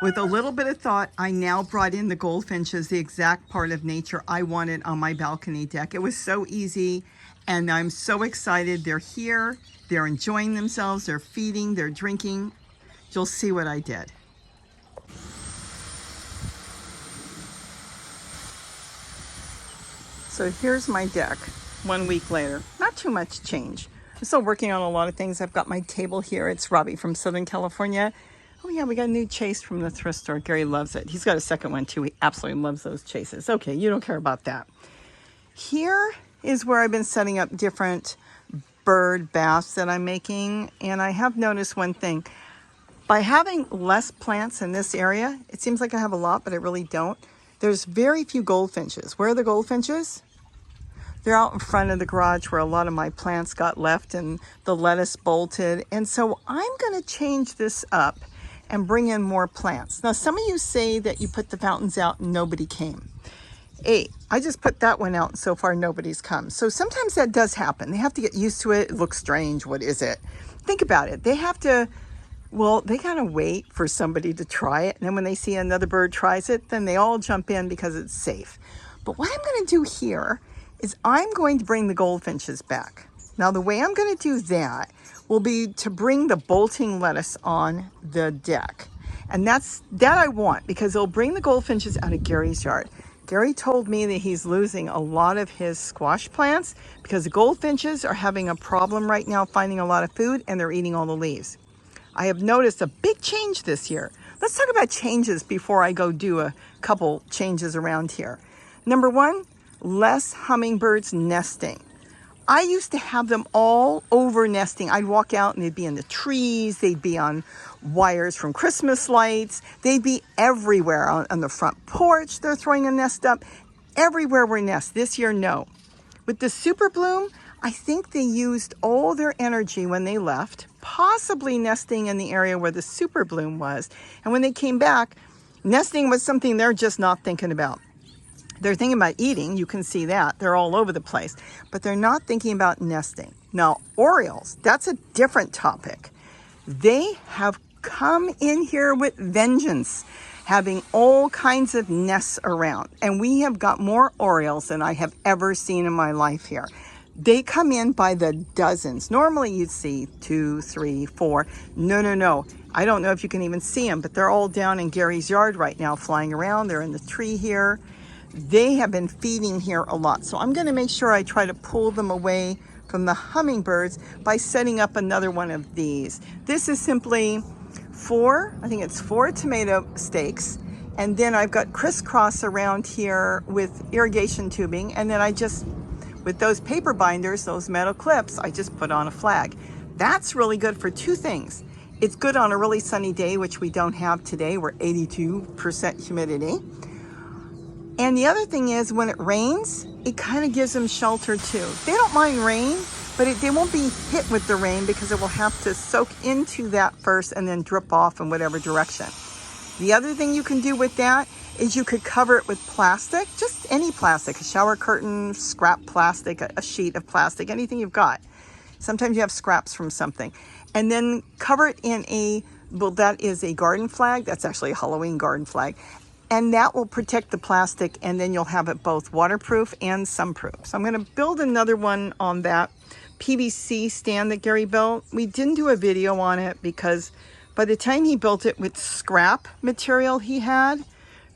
With a little bit of thought, I now brought in the goldfinches, the exact part of nature I wanted on my balcony deck. It was so easy, and I'm so excited. They're here, they're enjoying themselves, they're feeding, they're drinking. You'll see what I did. So here's my deck 1 week later. Not too much change. I'm still working on a lot of things. I've got my table here. It's Robbie from Southern California. Oh yeah, we got a new chase from the thrift store. Gary loves it. He's got a second one too. He absolutely loves those chases. Okay, you don't care about that. Here is where I've been setting up different bird baths that I'm making. And I have noticed one thing. By having less plants in this area, it seems like I have a lot, but I really don't. There's very few goldfinches. Where are the goldfinches? They're out in front of the garage where a lot of my plants got left and the lettuce bolted. And so I'm going to change this up and bring in more plants. Now, some of you say that you put the fountains out and nobody came. Hey, I just put that one out and so far nobody's come. So sometimes that does happen. They have to get used to it. It looks strange. What is it? Think about it. They have to, well, they gotta wait for somebody to try it. And then when they see another bird tries it, then they all jump in because it's safe. But what I'm gonna do here is I'm going to bring the goldfinches back. Now, the way I'm gonna do that will be to bring the bolting lettuce on the deck. And that I want because it'll bring the goldfinches out of Gary's yard. Gary told me that he's losing a lot of his squash plants because the goldfinches are having a problem right now finding a lot of food and they're eating all the leaves. I have noticed a big change this year. Let's talk about changes before I go do a couple changes around here. Number one, less hummingbirds nesting. I used to have them all over nesting. I'd walk out and they'd be in the trees. They'd be on wires from Christmas lights. They'd be everywhere on the front porch. They're throwing a nest up. Everywhere were nests. This year, no. With the super bloom, I think they used all their energy when they left, possibly nesting in the area where the super bloom was. And when they came back, nesting was something they're just not thinking about. They're thinking about eating, you can see that. They're all over the place, but they're not thinking about nesting. Now, Orioles, that's a different topic. They have come in here with vengeance, having all kinds of nests around. And we have got more Orioles than I have ever seen in my life here. They come in by the dozens. Normally you'd see 2, 3, 4. No. I don't know if you can even see them, but they're all down in Gary's yard right now, flying around. They're in the tree here. They have been feeding here a lot. So I'm going to make sure I try to pull them away from the hummingbirds by setting up another one of these. This is simply 4 tomato stakes. And then I've got crisscross around here with irrigation tubing. And then I just, with those paper binders, those metal clips, I just put on a flag. That's really good for 2 things. It's good on a really sunny day, which we don't have today. We're 82% humidity. And the other thing is when it rains, it kind of gives them shelter too. They don't mind rain, but they won't be hit with the rain because it will have to soak into that first and then drip off in whatever direction. The other thing you can do with that is you could cover it with plastic, just any plastic, a shower curtain, scrap plastic, a sheet of plastic, anything you've got. Sometimes you have scraps from something. And then cover it in that is a garden flag. That's actually a Halloween garden flag. And that will protect the plastic, and then you'll have it both waterproof and sunproof. So I'm going to build another one on that PVC stand that Gary built. We didn't do a video on it because by the time he built it with scrap material he had,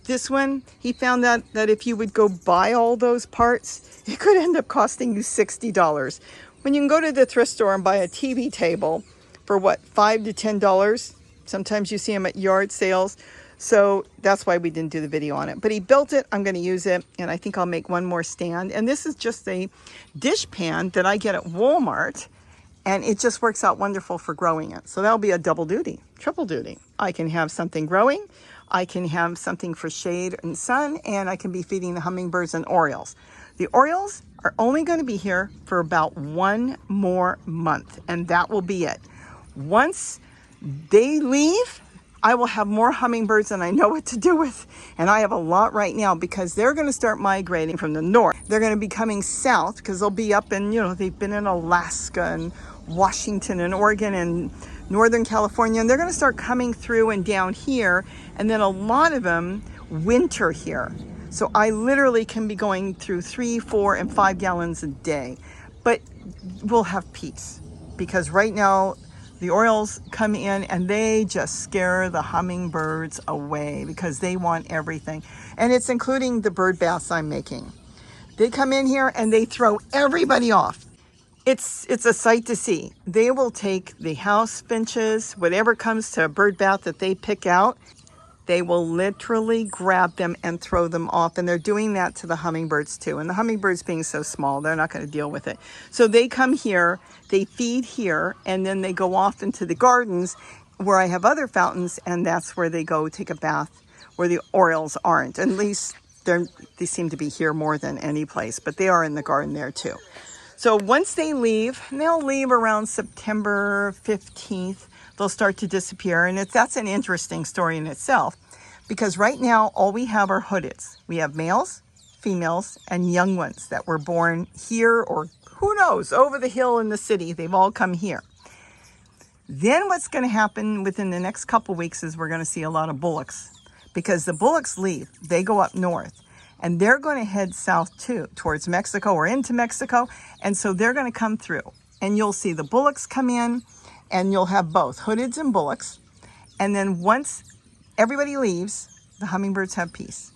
this one, he found that if you would go buy all those parts, it could end up costing you $60. When you can go to the thrift store and buy a TV table for what, $5 to $10? Sometimes you see them at yard sales. So that's why we didn't do the video on it. But he built it, I'm going to use it, and I think I'll make one more stand. And this is just a dish pan that I get at Walmart, and it just works out wonderful for growing it. So that'll be a double duty, triple duty. I can have something growing, I can have something for shade and sun, and I can be feeding the hummingbirds and Orioles. The Orioles are only going to be here for about 1 more month, and that will be it. Once they leave, I will have more hummingbirds than I know what to do with. And I have a lot right now because they're going to start migrating from the north. They're going to be coming south because they'll be up in, they've been in Alaska and Washington and Oregon and Northern California, and they're going to start coming through and down here, and then a lot of them winter here. So I literally can be going through 3, 4, and 5 gallons a day, but we'll have peace because right now the Orioles come in and they just scare the hummingbirds away because they want everything, and it's including the bird baths I'm making. They come in here and they throw everybody off. It's a sight to see. They will take the house finches, whatever comes to a bird bath that they pick out, they will literally grab them and throw them off. And they're doing that to the hummingbirds too. And the hummingbirds being so small, they're not going to deal with it. So they come here, they feed here, and then they go off into the gardens where I have other fountains, and that's where they go take a bath, where the Orioles aren't. At least they seem to be here more than any place, but they are in the garden there too. So once they leave, and they'll leave around September 15th, they'll start to disappear. And that's an interesting story in itself, because right now all we have are hoodeds. We have males, females, and young ones that were born here, or who knows, over the hill in the city. They've all come here. Then what's going to happen within the next couple weeks is we're going to see a lot of bullocks, because the bullocks leave. They go up north. And they're going to head south too, towards Mexico or into Mexico. And so they're going to come through. And you'll see the bullocks come in, and you'll have both hoodeds and bullocks. And then once everybody leaves, the hummingbirds have peace.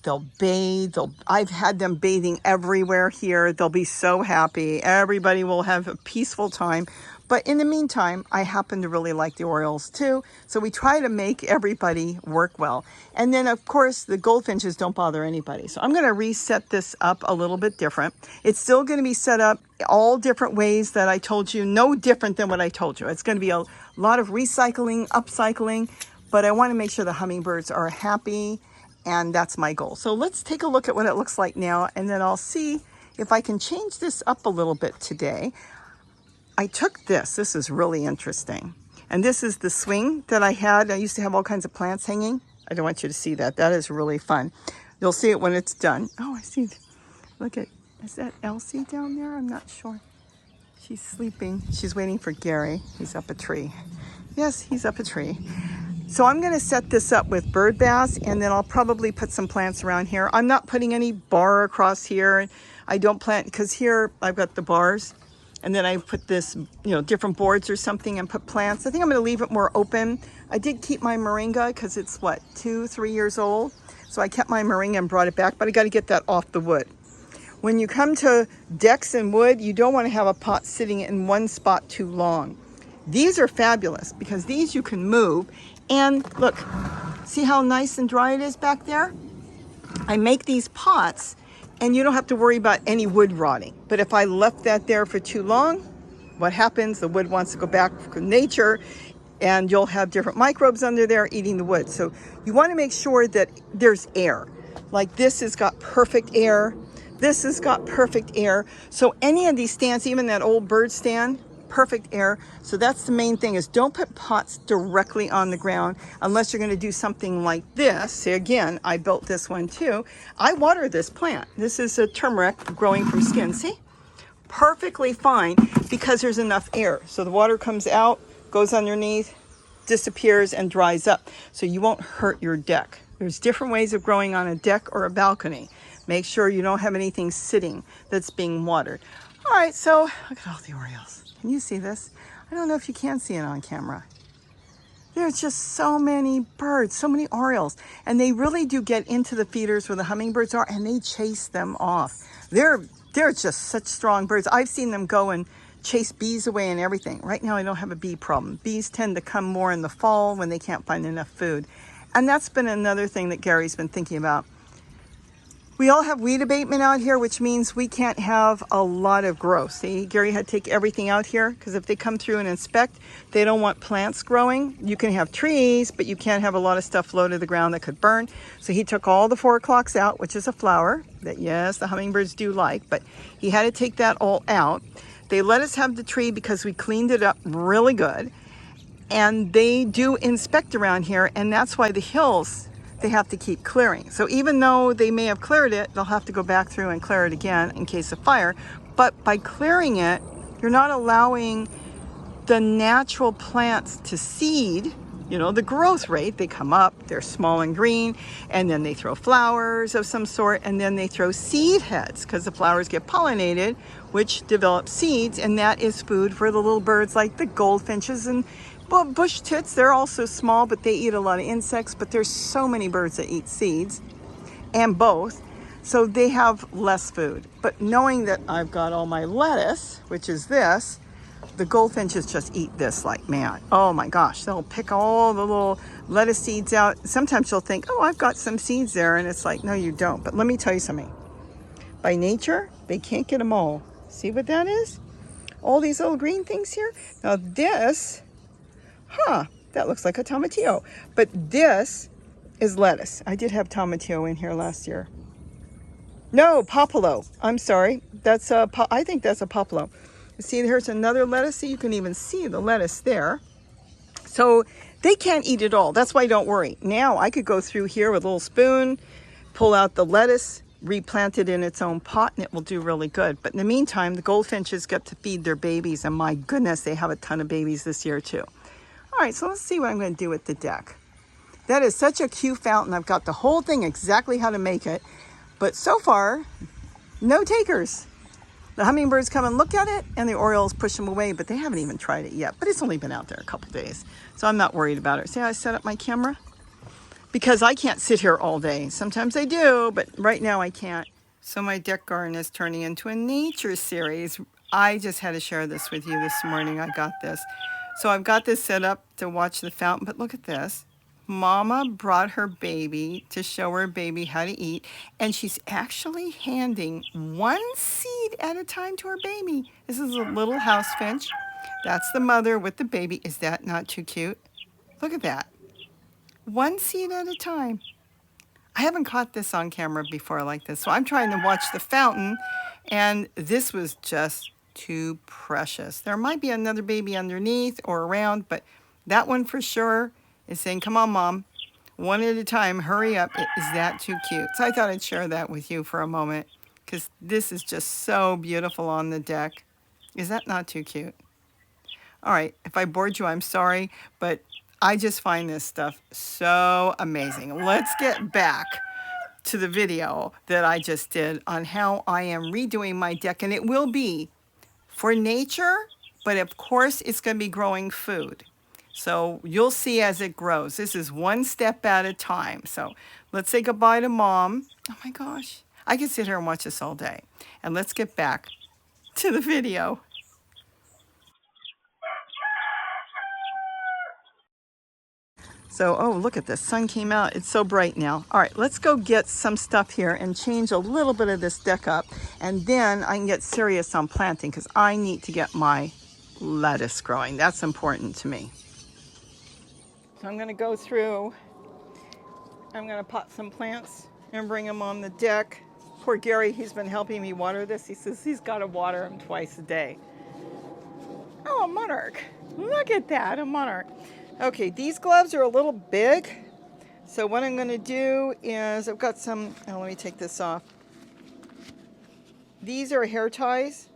They'll bathe. I've had them bathing everywhere here. They'll be so happy. Everybody will have a peaceful time. But in the meantime, I happen to really like the Orioles too. So we try to make everybody work well. And then, of course, the goldfinches don't bother anybody. So I'm going to reset this up a little bit different. It's still going to be set up all different ways that I told you. No different than what I told you. It's going to be a lot of recycling, upcycling. But I want to make sure the hummingbirds are happy. And that's my goal. So let's take a look at what it looks like now. And then I'll see if I can change this up a little bit today. I took this is really interesting. And this is the swing that I had. I used to have all kinds of plants hanging. I don't want you to see that. That is really fun. You'll see it when it's done. Oh, I see. Look at, is that Elsie down there? I'm not sure. She's sleeping. She's waiting for Gary. He's up a tree. Yes, he's up a tree. So I'm going to set this up with bird baths, and then I'll probably put some plants around here. I'm not putting any bar across here. I don't plant, because here I've got the bars. And then I put this, different boards or something and put plants. I think I'm going to leave it more open. I did keep my moringa because it's 2, 3 years old. So I kept my moringa and brought it back, but I got to get that off the wood. When you come to decks and wood, you don't want to have a pot sitting in one spot too long. These are fabulous because these you can move. And look, see how nice and dry it is back there? I make these pots, and you don't have to worry about any wood rotting. But if I left that there for too long, what happens? The wood wants to go back to nature, and you'll have different microbes under there eating the wood. So you want to make sure that there's air. Like this has got perfect air. This has got perfect air. So any of these stands, even that old bird stand, perfect air. So that's the main thing, is don't put pots directly on the ground unless you're going to do something like this. See, again, I built this one too. I water this plant. This is a turmeric growing from skin. See? Perfectly fine because there's enough air. So the water comes out, goes underneath, disappears, and dries up. So you won't hurt your deck. There's different ways of growing on a deck or a balcony. Make sure you don't have anything sitting that's being watered. All right, so look at all the Orioles. Can you see this? I don't know if you can see it on camera. There's just so many birds, so many Orioles. And they really do get into the feeders where the hummingbirds are, and they chase them off. They're just such strong birds. I've seen them go and chase bees away and everything. Right now I don't have a bee problem. Bees tend to come more in the fall when they can't find enough food. And that's been another thing that Gary's been thinking about. We all have weed abatement out here, which means we can't have a lot of growth. See, Gary had to take everything out here because if they come through and inspect, they don't want plants growing. You can have trees, but you can't have a lot of stuff low to the ground that could burn. So he took all the 4 o'clocks out, which is a flower that, yes, the hummingbirds do like, but he had to take that all out. They let us have the tree because we cleaned it up really good. And they do inspect around here, and that's why the hills, they have to keep clearing. So even though they may have cleared it, they'll have to go back through and clear it again in case of fire. But by clearing it, you're not allowing the natural plants to seed, you know, the growth rate, they come up, they're small and green, and then they throw flowers of some sort, and then they throw seed heads because the flowers get pollinated, which develop seeds, and that is food for the little birds like the goldfinches and bush tits. They're also small, but they eat a lot of insects, but there's so many birds that eat seeds, and both. So they have less food. But knowing that I've got all my lettuce, which is this, the goldfinches just eat this like mad. Oh my gosh, they'll pick all the little lettuce seeds out. Sometimes you'll think, oh, I've got some seeds there. And it's like, no, you don't. But let me tell you something. By nature, they can't get them all. See what that is? All these little green things here. Now this, that looks like a tomatillo. But this is lettuce. I did have tomatillo in here last year. No, popolo. I'm sorry. That's I think that's a popolo. See, here's another lettuce. See, you can even see the lettuce there. So they can't eat it all. That's why don't worry. Now I could go through here with a little spoon, pull out the lettuce, replant it in its own pot, and it will do really good. But in the meantime, the goldfinches get to feed their babies, and my goodness, they have a ton of babies this year too. All right, so let's see what I'm going to do with the deck. That is such a cute fountain. I've got the whole thing exactly how to make it. But so far, no takers. The hummingbirds come and look at it, and the Orioles push them away, but they haven't even tried it yet. But it's only been out there a couple days, so I'm not worried about it. See how I set up my camera? Because I can't sit here all day. Sometimes I do, but right now I can't. So my deck garden is turning into a nature series. I just had to share this with you this morning. I got this. So I've got this set up to watch the fountain, but look at this. Mama brought her baby to show her baby how to eat, and she's actually handing one seed at a time to her baby. This is a little house finch. That's the mother with the baby. Is that not too cute? Look at that. One seed at a time. I haven't caught this on camera before like this, so I'm trying to watch the fountain, and this was just too precious. There might be another baby underneath or around, but that one for sure is saying, come on, Mom, one at a time, hurry up. Is that too cute? So I thought I'd share that with you for a moment, because this is just so beautiful on the deck. Is that not too cute? All right, if I bored you, I'm sorry, but I just find this stuff so amazing. Let's get back to the video that I just did on how I am redoing my deck, and it will be for nature, but of course it's going to be growing food. So you'll see as it grows. This is one step at a time. So let's say goodbye to Mom. Oh my gosh, I could sit here and watch this all day. And let's get back to the video. So, oh, look at this. Sun came out. It's so bright now. All right, let's go get some stuff here and change a little bit of this deck up. And then I can get serious on planting because I need to get my lettuce growing. That's important to me. So I'm going to go through. I'm going to pot some plants and bring them on the deck. Poor Gary, he's been helping me water this. He says he's got to water them twice a day. Oh, a monarch. Look at that, a monarch. Okay, these gloves are a little big. So what I'm going to do is I've got some, oh, let me take this off. These are hair ties,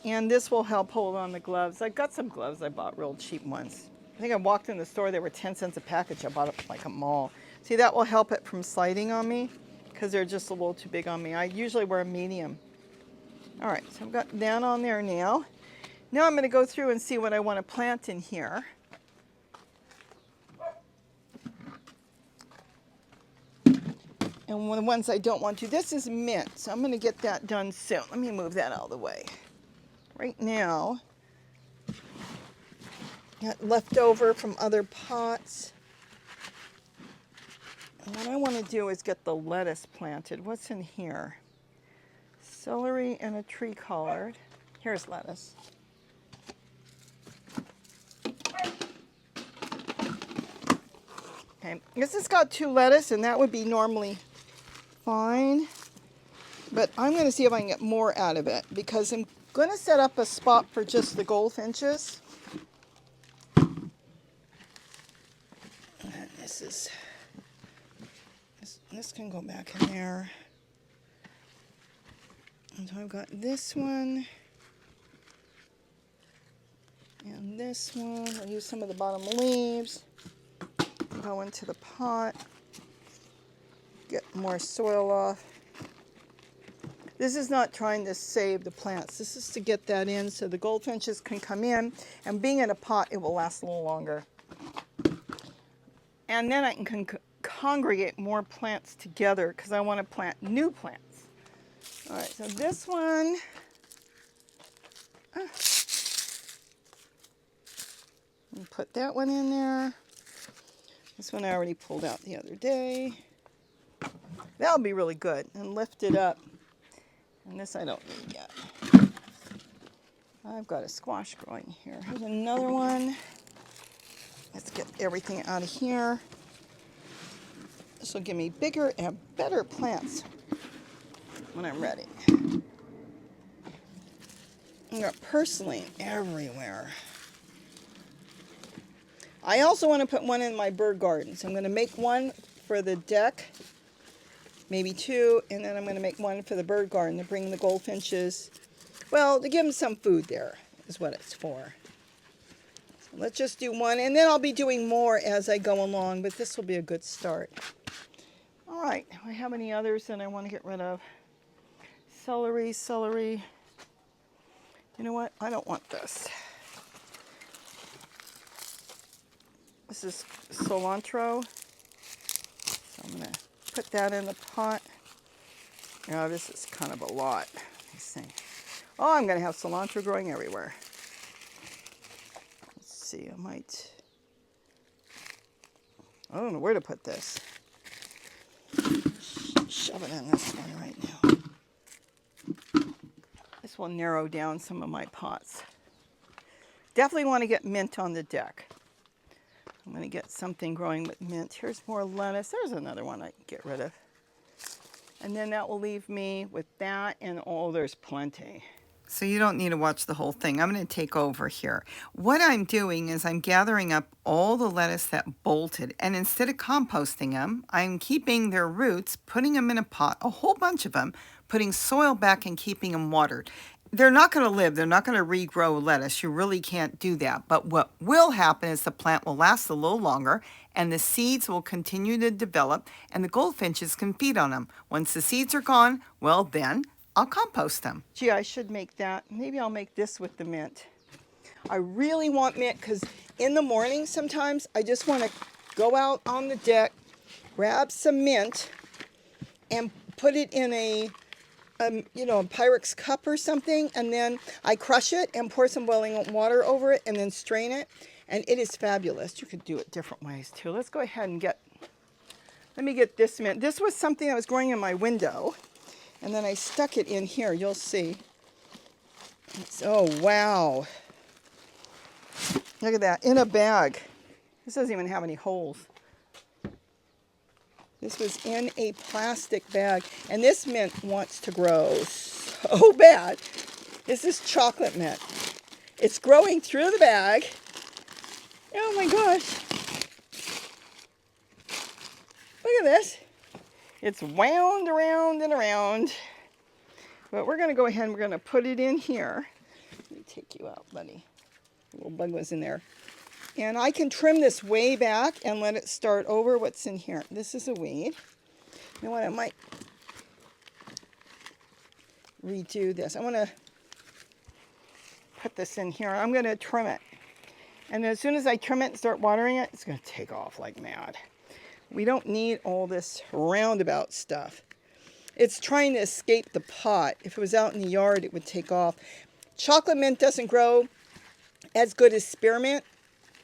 and this will help hold on the gloves. I've got some gloves I bought, real cheap ones. I think I walked in the store, they were 10 cents a package. I bought it like a mall. See, that will help it from sliding on me because they're just a little too big on me. I usually wear a medium. All right, so I've got that on there now. Now I'm going to go through and see what I want to plant in here. And the ones I don't want to, this is mint, so I'm going to get that done soon. Let me move that out of the way. Right now, got leftover from other pots. And what I want to do is get the lettuce planted. What's in here? Celery and a tree collard. Here's lettuce. Okay, this has got 2 lettuce, and that would be normally fine, but I'm going to see if I can get more out of it because I'm going to set up a spot for just the goldfinches. And this can go back in there. And so I've got this one. And this one, I'll use some of the bottom leaves, go into the pot, get more soil off. This is not trying to save the plants. This is to get that in so the goldfinches can come in, and being in a pot, it will last a little longer. And then I can congregate more plants together because I want to plant new plants. All right, so this one, put that one in there. This one I already pulled out the other day. That'll be really good, and lift it up. And this I don't need yet. I've got a squash growing here. Here's another one. Let's get everything out of here. This will give me bigger and better plants when I'm ready. I've got purslane everywhere. I also want to put one in my bird garden. So I'm going to make one for the deck, maybe two, and then I'm going to make one for the bird garden to bring the goldfinches, well, to give them some food there is what it's for. So let's just do one, and then I'll be doing more as I go along, but this will be a good start. All right, do I have any others that I want to get rid of? Celery, celery. You know what? I don't want this. This is cilantro. So I'm going to put that in the pot. Now this is kind of a lot. Let me see. Oh, I'm going to have cilantro growing everywhere. Let's see, I might... I don't know where to put this. Shove it in this one right now. This will narrow down some of my pots. Definitely want to get mint on the deck. I'm going to get something growing with mint. Here's more lettuce. There's another one I can get rid of. And then that will leave me with that, and oh, there's plenty. So you don't need to watch the whole thing. I'm going to take over here. What I'm doing is I'm gathering up all the lettuce that bolted, and instead of composting them, I'm keeping their roots, putting them in a pot, a whole bunch of them, putting soil back and keeping them watered. They're not going to live. They're not going to regrow lettuce. You really can't do that. But what will happen is the plant will last a little longer, and the seeds will continue to develop, and the goldfinches can feed on them. Once the seeds are gone, well then, I'll compost them. Gee, I should make that. Maybe I'll make this with the mint. I really want mint because in the morning sometimes I just want to go out on the deck, grab some mint, and put it in a Pyrex cup or something, and then I crush it and pour some boiling water over it and then strain it, and it is fabulous. You could do it different ways too. Let's go ahead and let me get this mint. This was something that was growing in my window, and then I stuck it in here. You'll see. Oh, wow. Look at that, in a bag. This doesn't even have any holes. This was in a plastic bag, and this mint wants to grow so bad. This is chocolate mint. It's growing through the bag. Oh my gosh. Look at this. It's wound around and around. But we're going to go ahead and we're going to put it in here. Let me take you out, buddy. A little bug was in there. And I can trim this way back and let it start over. What's in here? This is a weed. You know what? I might redo this. I want to put this in here. I'm going to trim it. And as soon as I trim it and start watering it, it's going to take off like mad. We don't need all this roundabout stuff. It's trying to escape the pot. If it was out in the yard, it would take off. Chocolate mint doesn't grow as good as spearmint.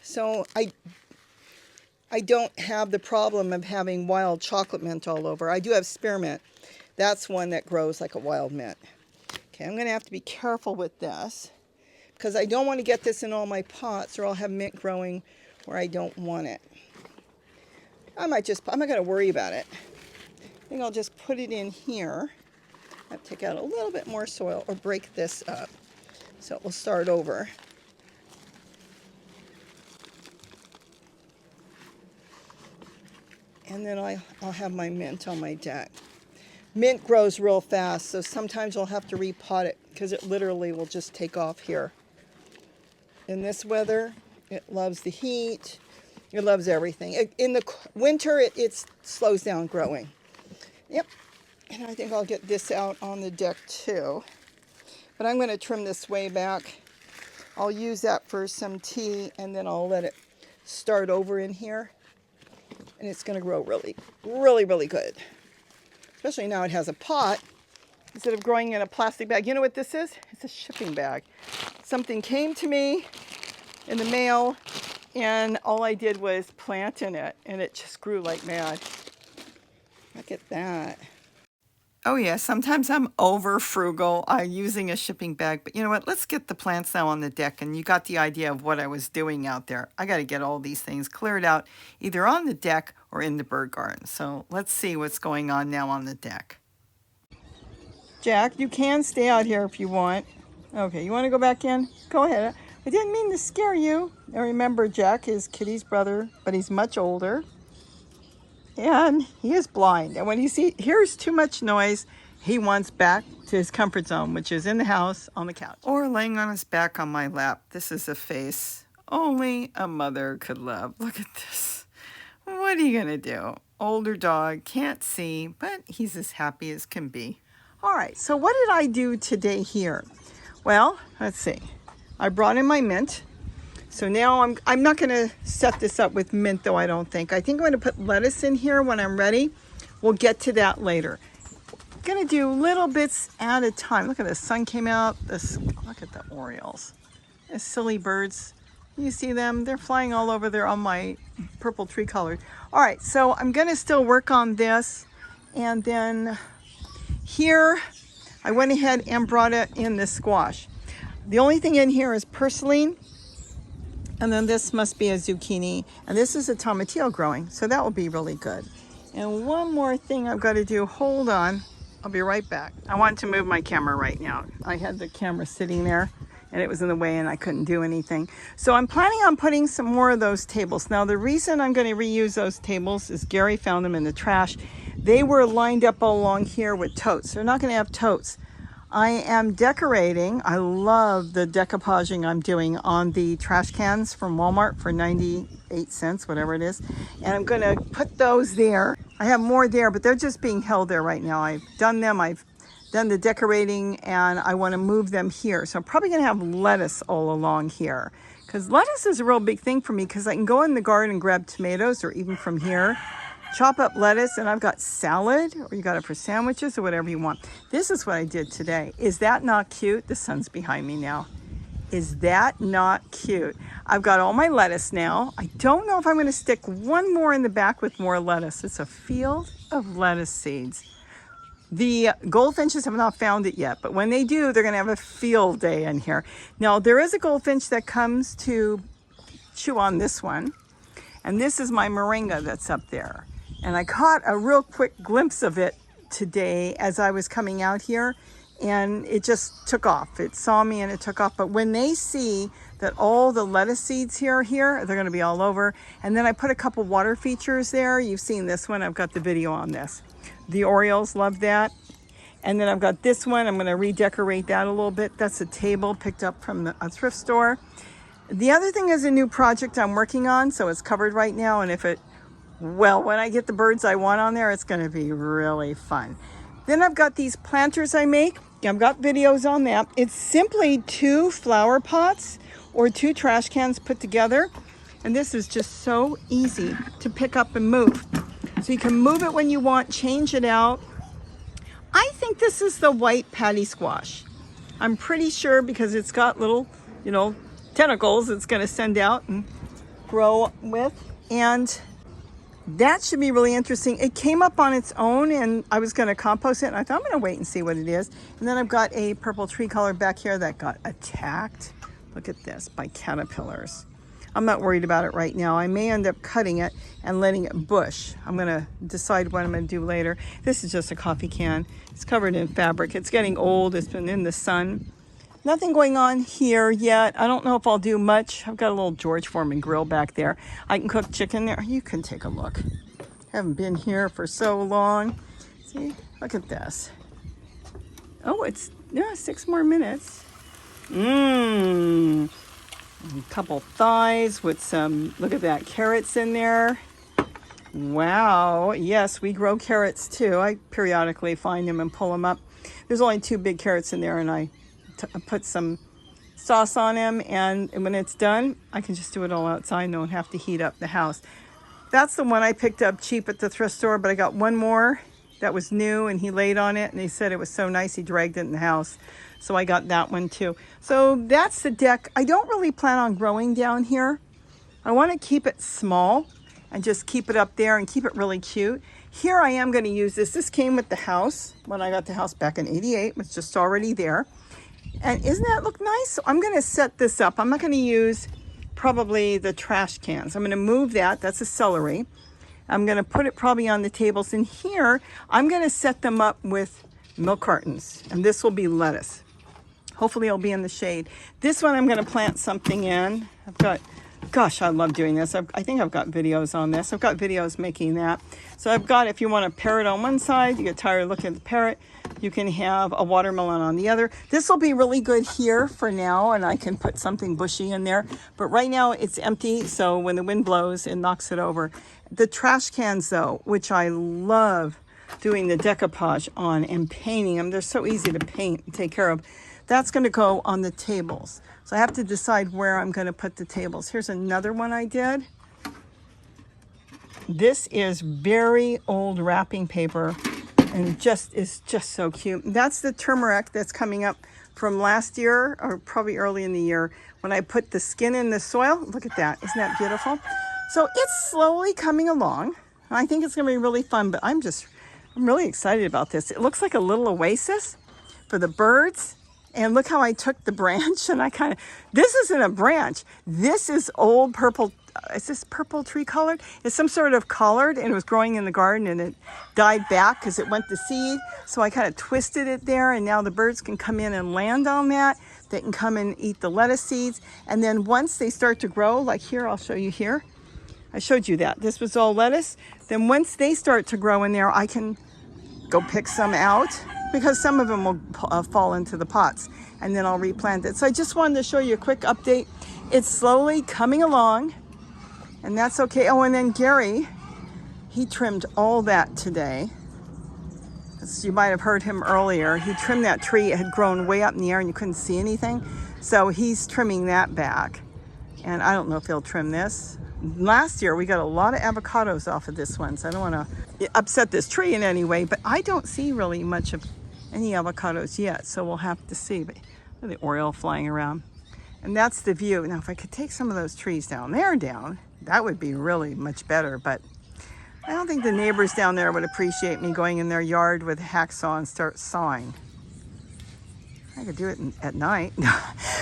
So I don't have the problem of having wild chocolate mint all over. I do have spearmint. That's one that grows like a wild mint. Okay, I'm going to have to be careful with this because I don't want to get this in all my pots or I'll have mint growing where I don't want it. I'm not going to worry about it. I think I'll just put it in here. I'll take out a little bit more soil or break this up so it will start over. And then I'll have my mint on my deck. Mint grows real fast, so sometimes I'll have to repot it because it literally will just take off here. in this weather. It loves the heat. It loves everything. In the winter, it slows down growing. Yep. And I think I'll get this out on the deck too. But I'm going to trim this way back. I'll use that for some tea, and then I'll let it start over in here. And it's going to grow really, really, really good. Especially now it has a pot instead of growing in a plastic bag. You know what this is? It's a shipping bag. Something came to me in the mail, and all I did was plant in it, and it just grew like mad. Look at that. Oh yeah, sometimes I'm over frugal using a shipping bag, but you know what? Let's get the plants now on the deck, and you got the idea of what I was doing out there. I got to get all these things cleared out, either on the deck or in the bird garden. So let's see what's going on now on the deck. Jack, you can stay out here if you want. Okay, you want to go back in? Go ahead. I didn't mean to scare you. Now remember, Jack is Kitty's brother, but he's much older. And he is blind. And when he hears too much noise, he wants back to his comfort zone, which is in the house on the couch. Or laying on his back on my lap. This is a face only a mother could love. Look at this. What are you going to do? Older dog, can't see, but he's as happy as can be. All right, so what did I do today here? Well, let's see. I brought in my mint. So now I'm not going to set this up with mint, though, I don't think. I think I'm going to put lettuce in here when I'm ready. We'll get to that later. I'm going to do little bits at a time. Look at the sun came out. Look at the Orioles. The silly birds. You see them? They're flying all over. They're on my purple tree color. All right, so I'm going to still work on this. And then here, I went ahead and brought in the squash. The only thing in here is purslane. And then this must be a zucchini. And this is a tomatillo growing. So that will be really good. And one more thing I've got to do. Hold on. I'll be right back. I want to move my camera right now. I had the camera sitting there and it was in the way and I couldn't do anything. So I'm planning on putting some more of those tables. Now the reason I'm going to reuse those tables is Gary found them in the trash. They were lined up along here with totes. They're not going to have totes. I am decorating. I love the decoupaging I'm doing on the trash cans from Walmart for 98 cents, whatever it is. And I'm going to put those there. I have more there, but they're just being held there right now. I've done them. I've done the decorating, and I want to move them here. So I'm probably going to have lettuce all along here, because lettuce is a real big thing for me, because I can go in the garden and grab tomatoes, or even from here. Chop up lettuce, and I've got salad, or you got it for sandwiches or whatever you want. This is what I did today. Is that not cute? The sun's behind me now. Is that not cute? I've got all my lettuce now. I don't know if I'm going to stick one more in the back with more lettuce. It's a field of lettuce seeds. The goldfinches have not found it yet, but when they do, they're going to have a field day in here. Now, there is a goldfinch that comes to chew on this one, and this is my moringa that's up there. And I caught a real quick glimpse of it today as I was coming out here, and it just took off. It saw me and it took off. But when they see that all the lettuce seeds here, they're going to be all over. And then I put a couple water features there. You've seen this one. I've got the video on this. The Orioles love that. And then I've got this one. I'm going to redecorate that a little bit. That's a table picked up from a thrift store. The other thing is a new project I'm working on, so it's covered right now. And when I get the birds I want on there, it's going to be really fun. Then I've got these planters I make. I've got videos on that. It's simply 2 flower pots or 2 trash cans put together. And this is just so easy to pick up and move. So you can move it when you want, change it out. I think this is the white patty squash. I'm pretty sure, because it's got little, tentacles it's going to send out and grow with. And that should be really interesting. It came up on its own, and I was going to compost it, and I thought I'm going to wait and see what it is. And then I've got a purple tree color back here that got attacked. Look at this, by caterpillars. I'm not worried about it right now. I may end up cutting it and letting it bush. I'm going to decide what I'm going to do later. This is just a coffee can. It's covered in fabric. It's getting old. It's been in the sun. Nothing going on here yet. I don't know if I'll do much. I've got a little George Foreman grill back there. I can cook chicken there. You can take a look. Haven't been here for so long. See, look at this. Oh, it's 6 more minutes. A couple thighs with some, look at that, carrots in there. Wow, yes, we grow carrots too. I periodically find them and pull them up. There's only 2 big carrots in there, and I put some sauce on them, and when it's done, I can just do it all outside. Don't have to heat up the house. That's the one I picked up cheap at the thrift store, but I got one more that was new, and he laid on it, and he said it was so nice he dragged it in the house. So I got that one too. So that's the deck. I don't really plan on growing down here. I want to keep it small and just keep it up there and keep it really cute. Here I am going to use this. This came with the house when I got the house back in '88. It's just already there. And isn't that look nice? So I'm going to set this up. I'm not going to use probably the trash cans. I'm going to move that. That's a celery. I'm going to put it probably on the tables. And here I'm going to set them up with milk cartons. And this will be lettuce. Hopefully it'll be in the shade. This one I'm going to plant something in. I've got, gosh, I love doing this. I think I've got videos on this. I've got videos making that. So I've got, if you want a parrot on one side, you get tired of looking at the parrot, you can have a watermelon on the other. This will be really good here for now, and I can put something bushy in there. But right now it's empty, so when the wind blows, it knocks it over. The trash cans, though, which I love doing the decoupage on and painting them. They're so easy to paint and take care of. That's going to go on the tables. So I have to decide where I'm going to put the tables. Here's another one I did. This is very old wrapping paper and is just so cute. That's the turmeric that's coming up from last year, or probably early in the year, when I put the skin in the soil. Look at that. Isn't that beautiful? So it's slowly coming along. I think it's going to be really fun, but I'm really excited about this. It looks like a little oasis for the birds. And look how I took the branch and this isn't a branch. This is old purple. Is this purple tree colored? It's some sort of collard, and it was growing in the garden, and it died back because it went to seed. So I kind of twisted it there, and now the birds can come in and land on that. They can come and eat the lettuce seeds. And then once they start to grow, like here, I'll show you here. I showed you that. This was all lettuce. Then once they start to grow in there, I can go pick some out, because some of them will fall into the pots, and then I'll replant it. So I just wanted to show you a quick update. It's slowly coming along, and that's okay. Oh, and then Gary, he trimmed all that today. As you might have heard him earlier, he trimmed that tree. It had grown way up in the air and you couldn't see anything. So he's trimming that back. And I don't know if he'll trim this. Last year, we got a lot of avocados off of this one, so I don't want to upset this tree in any way, but I don't see really much of any avocados yet, so we'll have to see. But look at the Oriole flying around. And that's the view. Now, if I could take some of those trees down there down, that would be really much better, but I don't think the neighbors down there would appreciate me going in their yard with a hacksaw and start sawing. I could do it at night.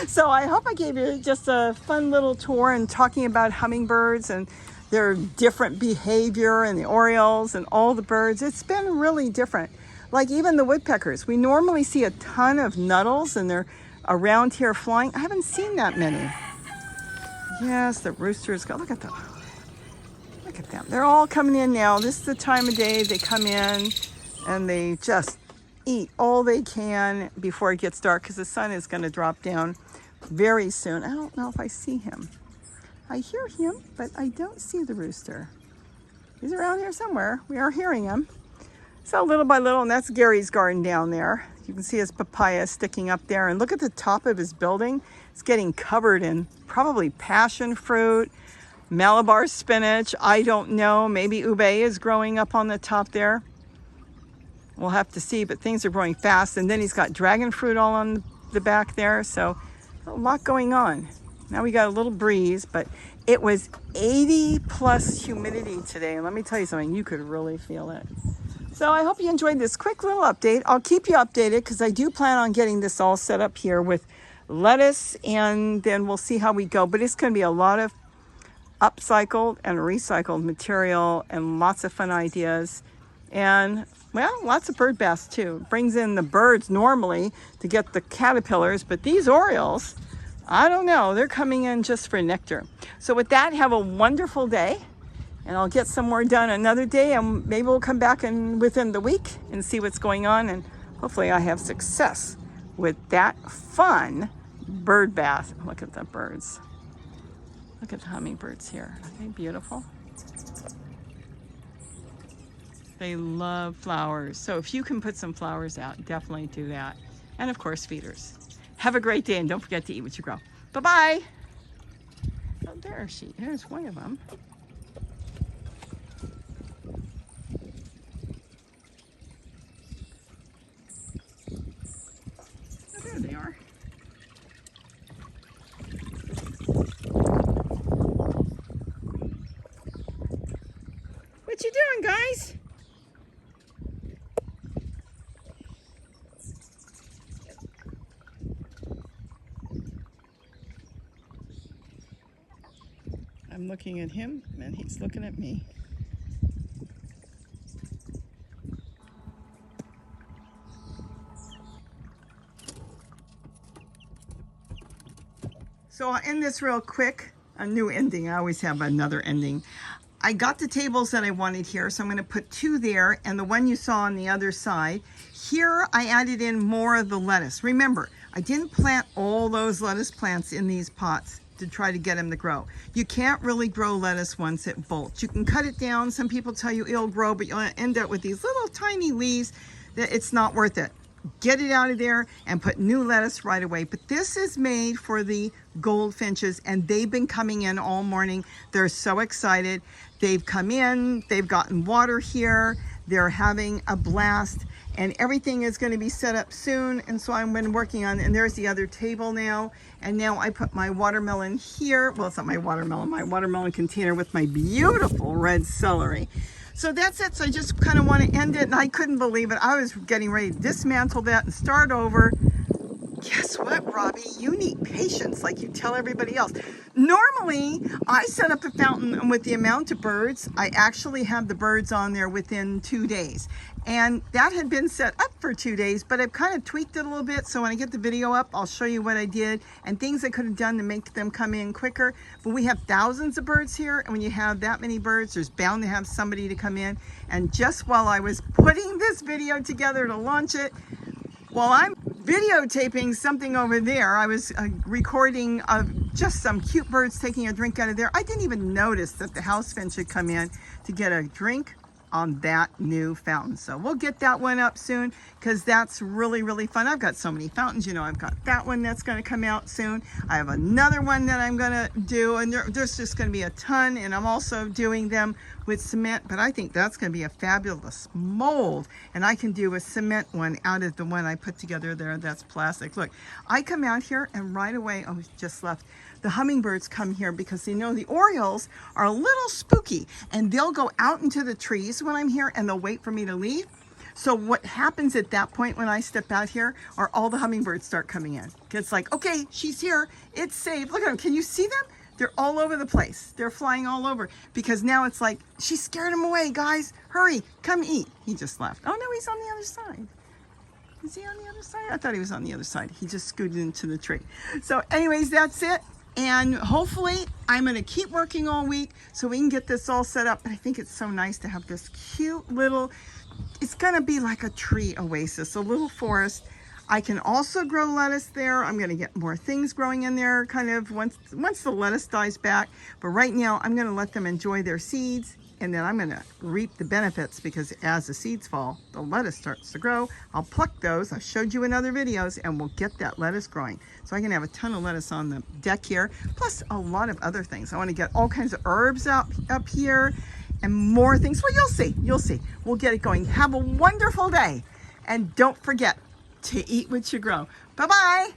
So I hope I gave you just a fun little tour and talking about hummingbirds and their different behavior, and the Orioles and all the birds. It's been really different. Like even the woodpeckers. We normally see a ton of nuttals, and they're around here flying. I haven't seen that many. Yes, the roosters go. Look at them. Look at them. They're all coming in now. This is the time of day they come in, and they just eat all they can before it gets dark, because the sun is going to drop down very soon. I don't know if I see him. I hear him, but I don't see the rooster. He's around here somewhere. We are hearing him. So little by little, and that's Gary's garden down there. You can see his papaya sticking up there, and look at the top of his building. It's getting covered in probably passion fruit, Malabar spinach. I don't know. Maybe ube is growing up on the top there. We'll have to see, but things are growing fast. And then he's got dragon fruit all on the back there. So a lot going on. Now we got a little breeze, but it was 80 plus humidity today. And let me tell you something, you could really feel it. So I hope you enjoyed this quick little update. I'll keep you updated, because I do plan on getting this all set up here with lettuce, and then we'll see how we go. But it's going to be a lot of upcycled and recycled material and lots of fun ideas. And well, lots of bird baths too. Brings in the birds normally to get the caterpillars, but these Orioles, I don't know, they're coming in just for nectar. So with that, have a wonderful day, and I'll get some more done another day, and maybe we'll come back within the week and see what's going on, and hopefully I have success with that fun bird bath. Look at the birds. Look at the hummingbirds here. Aren't they beautiful? They love flowers. So if you can put some flowers out, definitely do that. And of course, feeders. Have a great day and don't forget to eat what you grow. Bye-bye. Oh, there's one of them. Oh, there they are. What you doing, guys? I'm looking at him and he's looking at me. So I'll end this real quick. A new ending. I always have another ending. I got the tables that I wanted here, so I'm going to put 2 there, and the one you saw on the other side. Here I added in more of the lettuce. Remember, I didn't plant all those lettuce plants in these pots to try to get them to grow. You can't really grow lettuce once it bolts. You can cut it down. Some people tell you it'll grow, but you'll end up with these little tiny leaves that it's not worth it. Get it out of there and put new lettuce right away. But this is made for the gold finches, and they've been coming in all morning. They're so excited. They've come in, they've gotten water here, they're having a blast, and everything is going to be set up soon. And so I've been working on, and there's the other table now. And now I put my watermelon here. Well, it's not my watermelon container with my beautiful red celery. So that's it. So I just kind of want to end it, and I couldn't believe it. I was getting ready to dismantle that and start over. Guess what, Robbie? You need patience like you tell everybody else. Normally, I set up a fountain, and with the amount of birds, I actually have the birds on there within 2 days. And that had been set up for 2 days, but I've kind of tweaked it a little bit. So when I get the video up, I'll show you what I did and things I could have done to make them come in quicker. But we have thousands of birds here, and when you have that many birds, there's bound to have somebody to come in. And just while I was putting this video together to launch it, while I'm videotaping something over there, I was recording just some cute birds taking a drink out of there. I didn't even notice that the house finch had come in to get a drink on that new fountain. So we'll get that one up soon because that's really, really fun. I've got so many fountains. You know, I've got that one that's going to come out soon. I have another one that I'm going to do, and there's just going to be a ton, and I'm also doing them with cement, but I think that's going to be a fabulous mold, and I can do a cement one out of the one I put together there that's plastic. Look, I come out here and right away, oh, just left. The hummingbirds come here because they know the Orioles are a little spooky, and they'll go out into the trees when I'm here and they'll wait for me to leave. So what happens at that point when I step out here are all the hummingbirds start coming in. It's like, okay, she's here, it's safe. Look at them, can you see them? They're all over the place. They're flying all over because now it's like, she scared him away, guys. Hurry, come eat. He just left. Oh no, he's on the other side. Is he on the other side? I thought he was on the other side. He just scooted into the tree. So anyways, that's it. And hopefully I'm going to keep working all week so we can get this all set up. But I think it's so nice to have this cute little, it's going to be like a tree oasis, a little forest. I can also grow lettuce there. I'm going to get more things growing in there kind of once the lettuce dies back. But right now I'm going to let them enjoy their seeds, and then I'm going to reap the benefits because as the seeds fall, the lettuce starts to grow. I'll pluck those. I showed you in other videos, and we'll get that lettuce growing. So I can have a ton of lettuce on the deck here, plus a lot of other things. I want to get all kinds of herbs up here and more things. Well, you'll see. You'll see. We'll get it going. Have a wonderful day. And don't forget to eat what you grow. Bye-bye.